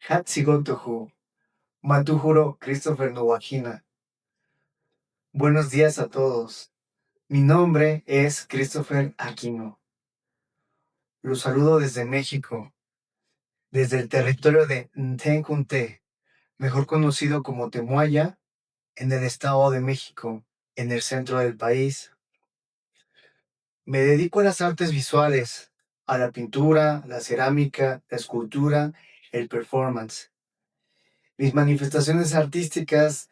Hatzigotohu, Matuhuro Christopher Nowajina. Buenos días a todos. Mi nombre es Christopher Aquino. Los saludo desde México, desde el territorio de Ntencunte, mejor conocido como Temuaya, en el Estado de México, en el centro del país. Me dedico a las artes visuales, a la pintura, la cerámica, la escultura, el performance. Mis manifestaciones artísticas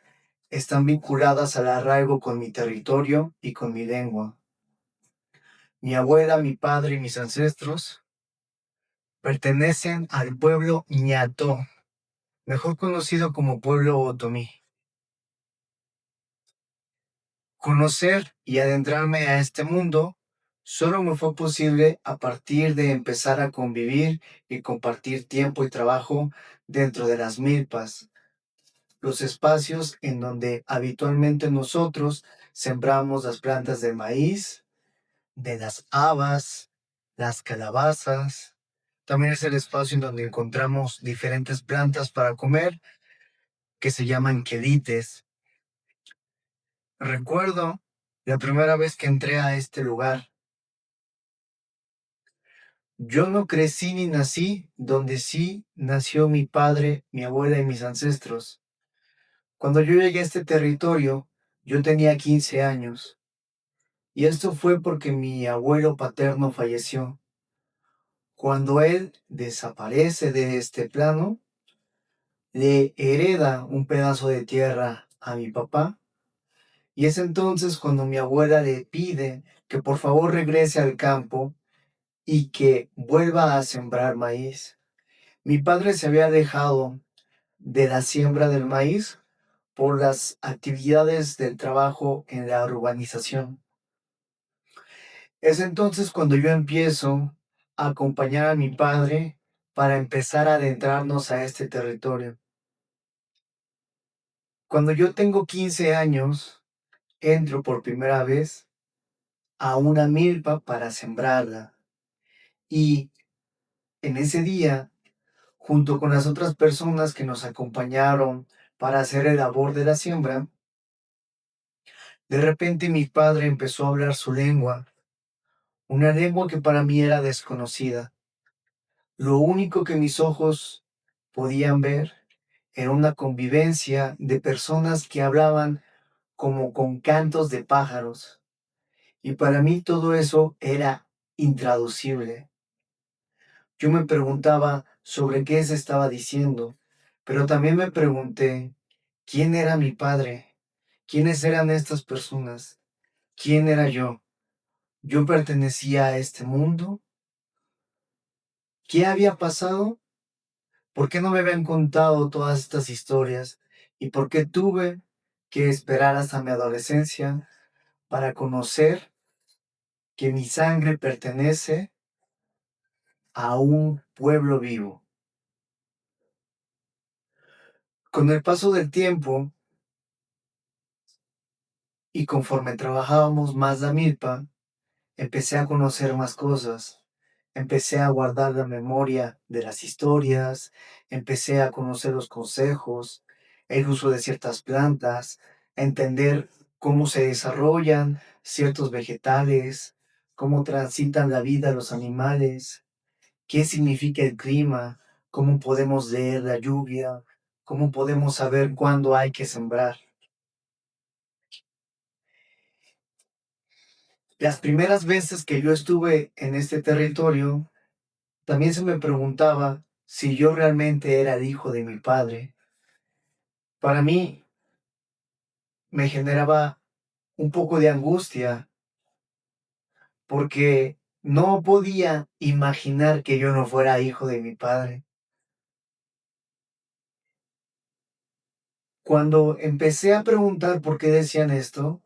están vinculadas al arraigo con mi territorio y con mi lengua. Mi abuela, mi padre y mis ancestros pertenecen al pueblo ñató, mejor conocido como pueblo otomí. Conocer y adentrarme a este mundo solo me fue posible a partir de empezar a convivir y compartir tiempo y trabajo dentro de las milpas, los espacios en donde habitualmente nosotros sembramos las plantas de maíz, de las habas, las calabazas. También es el espacio en donde encontramos diferentes plantas para comer que se llaman quelites. Recuerdo la primera vez que entré a este lugar. Yo no crecí ni nací donde sí nació mi padre, mi abuela y mis ancestros. Cuando yo llegué a este territorio, yo tenía 15 años. Y esto fue porque mi abuelo paterno falleció. Cuando él desaparece de este plano, le hereda un pedazo de tierra a mi papá. Y es entonces cuando mi abuela le pide que por favor regrese al campo y que vuelva a sembrar maíz. Mi padre se había dejado de la siembra del maíz por las actividades del trabajo en la urbanización. Es entonces cuando yo empiezo a acompañar a mi padre para empezar a adentrarnos a este territorio. Cuando yo tengo 15 años, entro por primera vez a una milpa para sembrarla. Y en ese día, junto con las otras personas que nos acompañaron para hacer el labor de la siembra, de repente mi padre empezó a hablar su lengua, una lengua que para mí era desconocida. Lo único que mis ojos podían ver era una convivencia de personas que hablaban como con cantos de pájaros. Y para mí todo eso era intraducible. Yo me preguntaba sobre qué se estaba diciendo, pero también me pregunté quién era mi padre, quiénes eran estas personas, quién era yo. Yo pertenecía a este mundo. ¿Qué había pasado? ¿Por qué no me habían contado todas estas historias? ¿Y por qué tuve que esperar hasta mi adolescencia para conocer que mi sangre pertenece a un pueblo vivo? Con el paso del tiempo y conforme trabajábamos más la milpa, empecé a conocer más cosas. Empecé a guardar la memoria de las historias, empecé a conocer los consejos, el uso de ciertas plantas, a entender cómo se desarrollan ciertos vegetales, cómo transitan la vida los animales, qué significa el clima, cómo podemos leer la lluvia, cómo podemos saber cuándo hay que sembrar. Las primeras veces que yo estuve en este territorio, también se me preguntaba si yo realmente era el hijo de mi padre. Para mí me generaba un poco de angustia porque no podía imaginar que yo no fuera hijo de mi padre. Cuando empecé a preguntar por qué decían esto,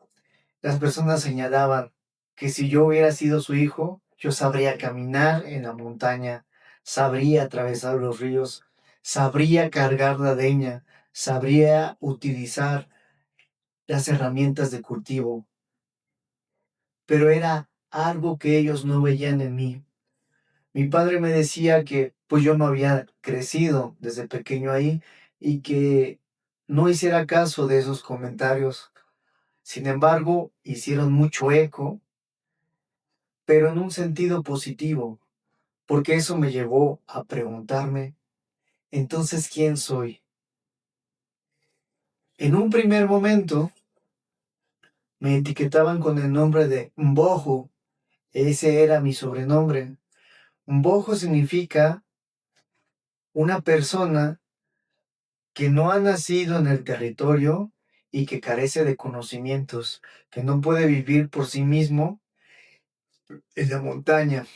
las personas señalaban que si yo hubiera sido su hijo, yo sabría caminar en la montaña, sabría atravesar los ríos, sabría cargar la leña, sabría utilizar las herramientas de cultivo, pero era algo que ellos no veían en mí. Mi padre me decía que pues yo no había crecido desde pequeño ahí y que no hiciera caso de esos comentarios. Sin embargo, hicieron mucho eco, pero en un sentido positivo, porque eso me llevó a preguntarme, entonces, ¿quién soy? En un primer momento me etiquetaban con el nombre de Mbojo, ese era mi sobrenombre. Mbojo significa una persona que no ha nacido en el territorio y que carece de conocimientos, que no puede vivir por sí mismo en la montaña.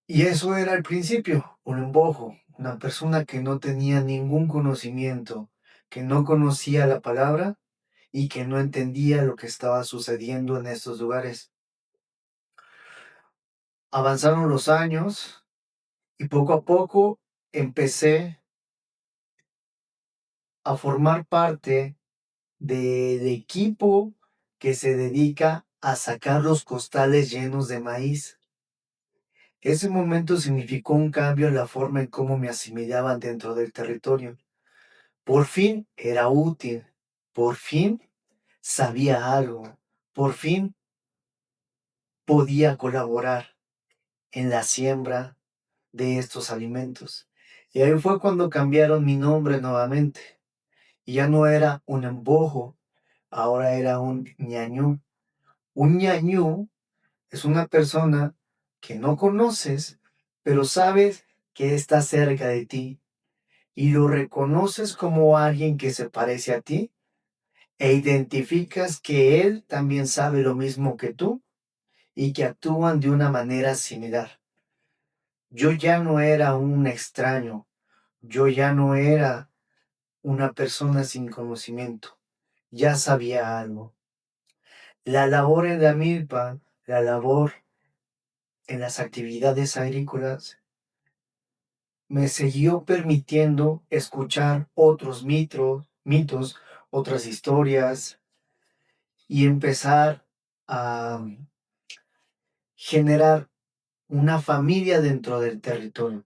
Y eso era al principio, un embojo, una persona que no tenía ningún conocimiento, que no conocía la palabra y que no entendía lo que estaba sucediendo en estos lugares. Avanzaron los años y poco a poco empecé a formar parte del equipo que se dedica a sacar los costales llenos de maíz. Ese momento significó un cambio en la forma en cómo me asimilaban dentro del territorio. Por fin era útil, por fin sabía algo, por fin podía colaborar en la siembra de estos alimentos. Y ahí fue cuando cambiaron mi nombre nuevamente. Y ya no era un embojo, ahora era un ñañú. Un ñañú es una persona que no conoces, pero sabes que está cerca de ti y lo reconoces como alguien que se parece a ti e identificas que él también sabe lo mismo que tú y que actúan de una manera similar. Yo ya no era un extraño, yo ya no era una persona sin conocimiento, ya sabía algo. La labor en la milpa, la labor en las actividades agrícolas, me siguió permitiendo escuchar otros mitos, otras historias y empezar a generar una familia dentro del territorio.